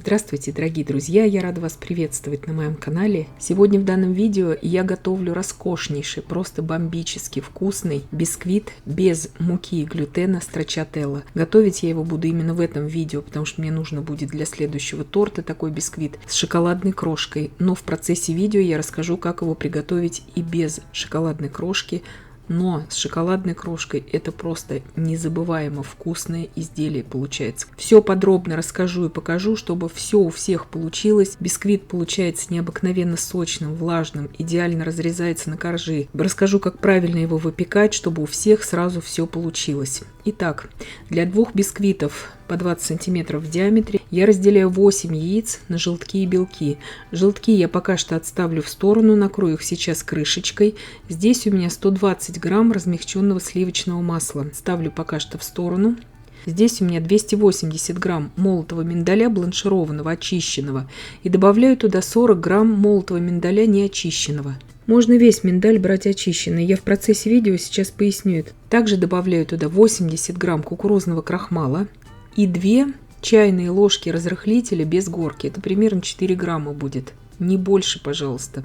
Здравствуйте, дорогие друзья! Я рада вас приветствовать на моем канале. Сегодня в данном видео я готовлю роскошнейший, просто бомбически вкусный бисквит без муки и глютена Stracciatella. Готовить я его буду именно в этом видео, потому что мне нужно будет для следующего торта такой бисквит с шоколадной крошкой. Но в процессе видео я расскажу, как его приготовить и без шоколадной крошки. Но с шоколадной крошкой это просто незабываемо вкусное изделие получается. Все подробно расскажу и покажу, чтобы все у всех получилось. Бисквит получается необыкновенно сочным, влажным, идеально разрезается на коржи. Расскажу, как правильно его выпекать, чтобы у всех сразу все получилось. Итак, для двух бисквитов по 20 сантиметров в диаметре я разделяю 8 яиц на желтки и белки. Желтки я пока что отставлю в сторону, накрою их сейчас крышечкой. Здесь у меня 120 грамм размягченного сливочного масла. Ставлю пока что в сторону. Здесь у меня 280 грамм молотого миндаля бланшированного, очищенного. И добавляю туда 40 грамм молотого миндаля неочищенного. Можно весь миндаль брать очищенный, я в процессе видео сейчас поясню это. Также добавляю туда 80 грамм кукурузного крахмала и 2 чайные ложки разрыхлителя без горки. Это примерно 4 грамма будет, не больше, пожалуйста.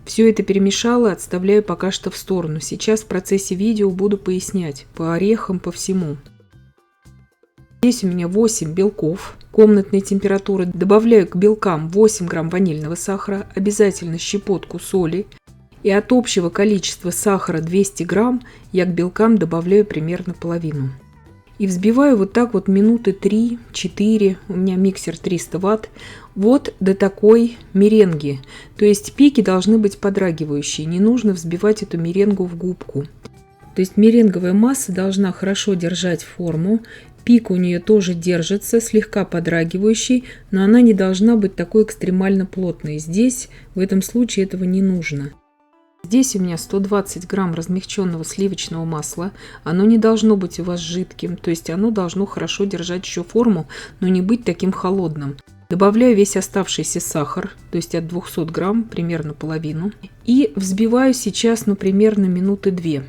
Все это перемешала, отставляю пока что в сторону. Сейчас в процессе видео буду пояснять по орехам, по всему. Здесь у меня 8 белков комнатной температуры. Добавляю к белкам 8 грамм ванильного сахара, обязательно щепотку соли. И от общего количества сахара 200 грамм я к белкам добавляю примерно половину. И взбиваю вот так вот минуты 3-4, у меня миксер 300 ватт, вот до такой меренги. То есть пики должны быть подрагивающие, не нужно взбивать эту меренгу в губку. То есть меренговая масса должна хорошо держать форму. Пик у нее тоже держится, слегка подрагивающий, но она не должна быть такой экстремально плотной. Здесь, в этом случае, этого не нужно. Здесь у меня 120 грамм размягченного сливочного масла. Оно не должно быть у вас жидким, то есть оно должно хорошо держать еще форму, но не быть таким холодным. Добавляю весь оставшийся сахар, то есть от 200 грамм, примерно половину. И взбиваю сейчас, примерно минуты 2.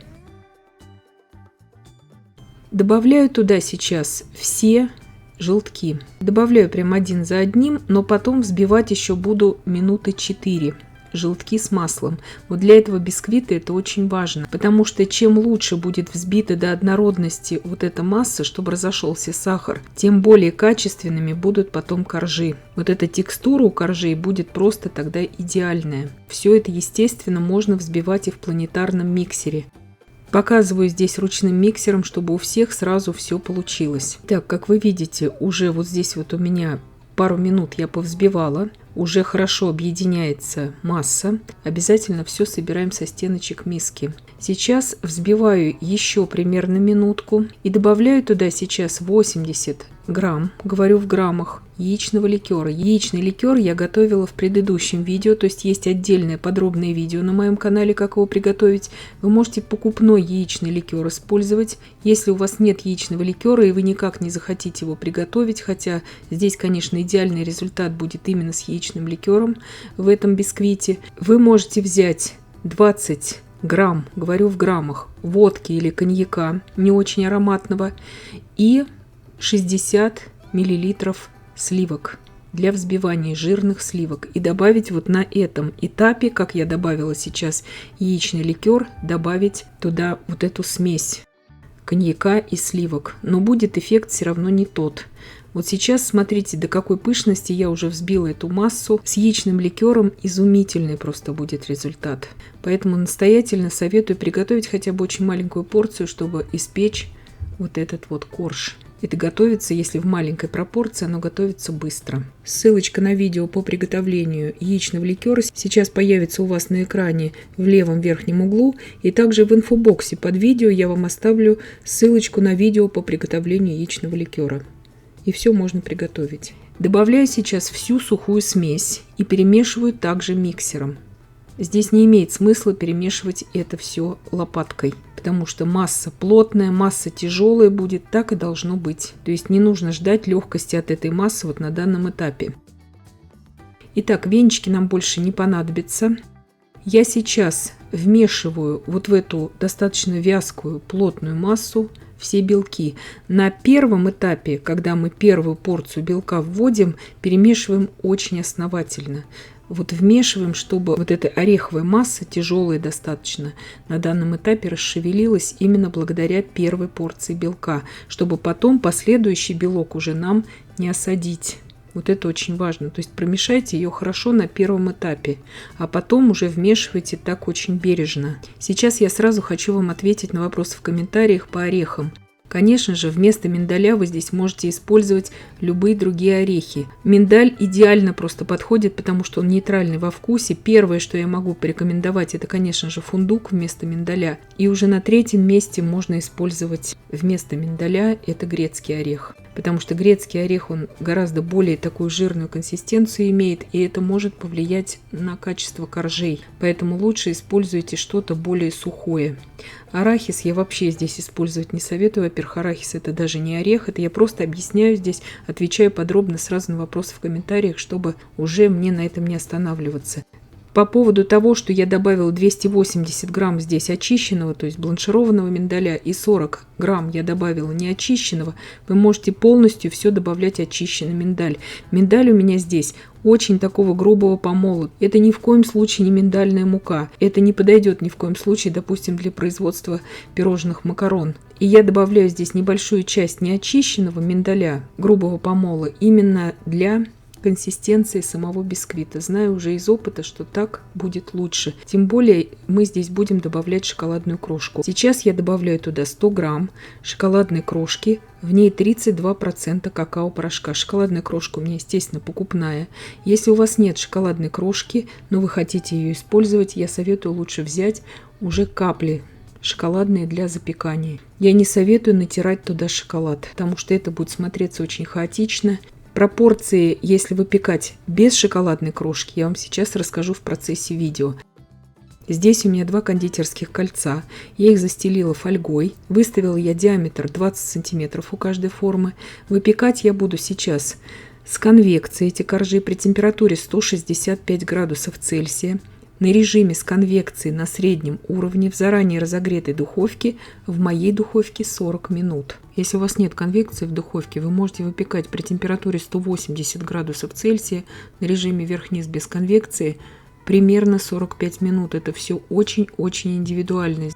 Добавляю туда сейчас все желтки. Добавляю прям один за одним, но потом взбивать еще буду минуты 4. Желтки с маслом. Вот для этого бисквита это очень важно, потому что чем лучше будет взбита до однородности вот эта масса, чтобы разошелся сахар, тем более качественными будут потом коржи. Вот эта текстура у коржей будет просто тогда идеальная. Все это, естественно, можно взбивать и в планетарном миксере. Показываю здесь ручным миксером, чтобы у всех сразу все получилось. Так, как вы видите, уже вот здесь вот у меня пару минут я повзбивала. Уже хорошо объединяется масса. Обязательно все собираем со стеночек миски. Сейчас взбиваю еще примерно минутку и добавляю туда сейчас 80 грамм, говорю в граммах, яичного ликера. Яичный ликер я готовила в предыдущем видео, то есть есть отдельное подробное видео на моем канале, как его приготовить. Вы можете покупной яичный ликер использовать. Если у вас нет яичного ликера и вы никак не захотите его приготовить, хотя здесь, конечно, идеальный результат будет именно с яичным ликером в этом бисквите, вы можете взять 20 грамм, говорю в граммах, водки или коньяка, не очень ароматного, и 60 миллилитров сливок для взбивания, жирных сливок. И добавить вот на этом этапе, как я добавила сейчас яичный ликер, добавить туда вот эту смесь коньяка и сливок. Но будет эффект все равно не тот. Вот сейчас смотрите, до какой пышности я уже взбила эту массу. С яичным ликером изумительный просто будет результат. Поэтому настоятельно советую приготовить хотя бы очень маленькую порцию, чтобы испечь вот этот вот корж. Это готовится, если в маленькой пропорции, оно готовится быстро. Ссылочка на видео по приготовлению яичного ликера сейчас появится у вас на экране в левом верхнем углу. И также в инфобоксе под видео я вам оставлю ссылочку на видео по приготовлению яичного ликера. И все можно приготовить. Добавляю сейчас всю сухую смесь и перемешиваю также миксером. Здесь не имеет смысла перемешивать это все лопаткой, потому что масса плотная, масса тяжелая будет, так и должно быть. То есть не нужно ждать легкости от этой массы вот на данном этапе. Итак, венчики нам больше не понадобятся. Я сейчас вмешиваю вот в эту достаточно вязкую, плотную массу все белки. На первом этапе, когда мы первую порцию белка вводим, перемешиваем очень основательно. Вот вмешиваем, чтобы вот эта ореховая масса, тяжелая достаточно, на данном этапе расшевелилась именно благодаря первой порции белка, чтобы потом последующий белок уже нам не осадить. Вот это очень важно. То есть промешайте ее хорошо на первом этапе, а потом уже вмешивайте так очень бережно. Сейчас я сразу хочу вам ответить на вопросы в комментариях по орехам. Конечно же, вместо миндаля вы здесь можете использовать любые другие орехи. Миндаль идеально просто подходит, потому что он нейтральный во вкусе. Первое, что я могу порекомендовать, это, конечно же, фундук вместо миндаля. И уже на третьем месте можно использовать вместо миндаля это грецкий орех. Потому что грецкий орех, он гораздо более такую жирную консистенцию имеет, и это может повлиять на качество коржей. Поэтому лучше используйте что-то более сухое. Арахис я вообще здесь использовать не советую. Во-первых, арахис это даже не орех, это я просто объясняю здесь, отвечаю подробно сразу на вопросы в комментариях, чтобы уже мне на этом не останавливаться. По поводу того, что я добавила 280 грамм здесь очищенного, то есть бланшированного миндаля, и 40 грамм я добавила неочищенного, вы можете полностью все добавлять очищенный миндаль. Миндаль у меня здесь очень такого грубого помола. Это ни в коем случае не миндальная мука. Это не подойдет ни в коем случае, допустим, для производства пирожных макарон. И я добавляю здесь небольшую часть неочищенного миндаля, грубого помола, именно для консистенции самого бисквита. Знаю уже из опыта, что так будет лучше. Тем более мы здесь будем добавлять шоколадную крошку. Сейчас я добавляю туда 100 грамм шоколадной крошки. В ней 32% какао-порошка. Шоколадная крошка у меня, естественно, покупная. Если у вас нет шоколадной крошки, но вы хотите ее использовать, я советую лучше взять уже капли шоколадные для запекания. Я не советую натирать туда шоколад, потому что это будет смотреться очень хаотично. Пропорции, если выпекать без шоколадной крошки, я вам сейчас расскажу в процессе видео. Здесь у меня 2 кондитерских кольца. Я их застелила фольгой. Выставила я диаметр 20 сантиметров у каждой формы. Выпекать я буду сейчас с конвекцией эти коржи при температуре 165 градусов Цельсия. На режиме с конвекцией на среднем уровне в заранее разогретой духовке, в моей духовке 40 минут. Если у вас нет конвекции в духовке, вы можете выпекать при температуре 180 градусов Цельсия на режиме вверх-вниз без конвекции примерно 45 минут. Это все очень-очень индивидуально.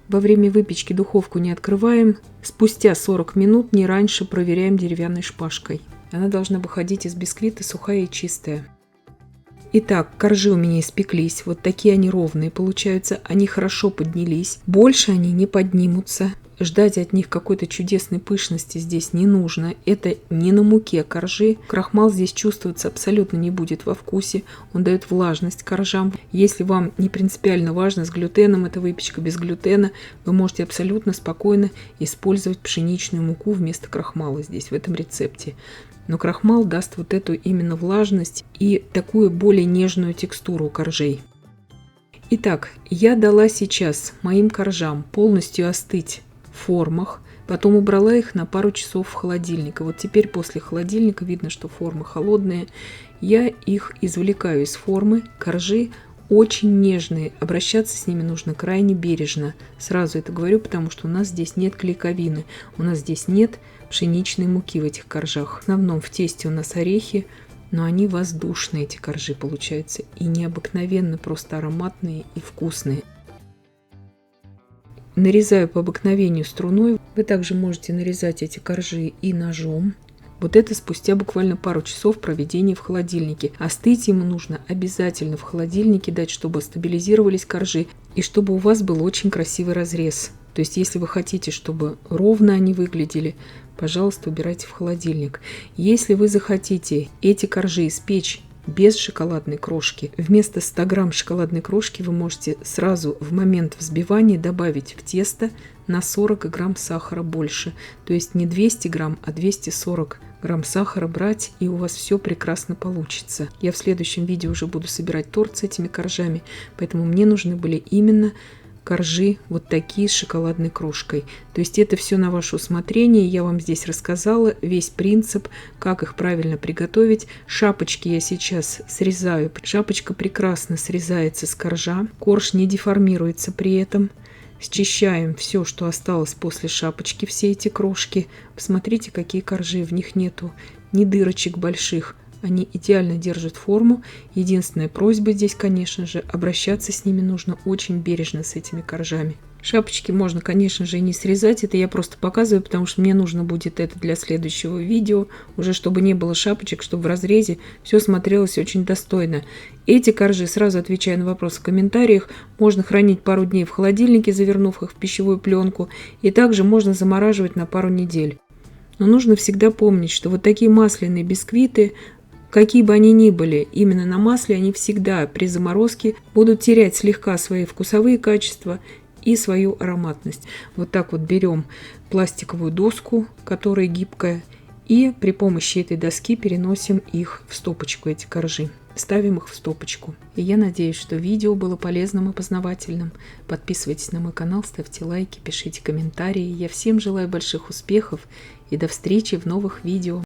Во время выпечки духовку не открываем. Спустя 40 минут, не раньше, проверяем деревянной шпажкой. Она должна выходить из бисквита сухая и чистая. Итак, коржи у меня испеклись. Вот такие они ровные получаются. Они хорошо поднялись. Больше они не поднимутся. Ждать от них какой-то чудесной пышности здесь не нужно. Это не на муке коржи. Крахмал здесь чувствоваться абсолютно не будет во вкусе. Он дает влажность коржам. Если вам не принципиально важно, с глютеном эта выпечка, без глютена, вы можете абсолютно спокойно использовать пшеничную муку вместо крахмала здесь, в этом рецепте. Но крахмал даст вот эту именно влажность и такую более нежную текстуру коржей. Итак, я дала сейчас моим коржам полностью остыть в формах, потом убрала их на пару часов в холодильник. И вот теперь после холодильника видно, что формы холодные. Я их извлекаю из формы. Коржи очень нежные, обращаться с ними нужно крайне бережно. Сразу это говорю, потому что у нас здесь нет клейковины, у нас здесь нет пшеничной муки в этих коржах. В основном в тесте у нас орехи, но они воздушные, эти коржи получаются, и необыкновенно просто ароматные и вкусные. Нарезаю по обыкновению струной. Вы также можете нарезать эти коржи и ножом. Вот это спустя буквально пару часов проведения в холодильнике. Остыть ему нужно обязательно в холодильнике дать, чтобы стабилизировались коржи и чтобы у вас был очень красивый разрез. То есть, если вы хотите, чтобы ровно они выглядели, пожалуйста, убирайте в холодильник. Если вы захотите эти коржи испечь без шоколадной крошки, вместо 100 грамм шоколадной крошки вы можете сразу в момент взбивания добавить в тесто на 40 грамм сахара больше. То есть не 200 грамм, а 240 грамм сахара брать, и у вас все прекрасно получится. Я в следующем видео уже буду собирать торт с этими коржами, поэтому мне нужны были именно коржи вот такие с шоколадной крошкой. То есть это все на ваше усмотрение. Я вам здесь рассказала весь принцип, как их правильно приготовить. Шапочки я сейчас срезаю. Шапочка прекрасно срезается с коржа. Корж не деформируется при этом. Счищаем все, что осталось после шапочки, все эти крошки. Посмотрите, какие коржи, в них нету ни дырочек больших. Они идеально держат форму. Единственная просьба здесь, конечно же, обращаться с ними нужно очень бережно, с этими коржами. Шапочки можно, конечно же, и не срезать. Это я просто показываю, потому что мне нужно будет это для следующего видео. Уже чтобы не было шапочек, чтобы в разрезе все смотрелось очень достойно. Эти коржи, сразу отвечая на вопрос в комментариях, можно хранить пару дней в холодильнике, завернув их в пищевую пленку. И также можно замораживать на пару недель. Но нужно всегда помнить, что вот такие масляные бисквиты, какие бы они ни были, именно на масле они всегда при заморозке будут терять слегка свои вкусовые качества и свою ароматность. Вот так вот берем пластиковую доску, которая гибкая, и при помощи этой доски переносим их в стопочку, эти коржи. Ставим их в стопочку. И я надеюсь, что видео было полезным и познавательным. Подписывайтесь на мой канал, ставьте лайки, пишите комментарии. Я всем желаю больших успехов и до встречи в новых видео.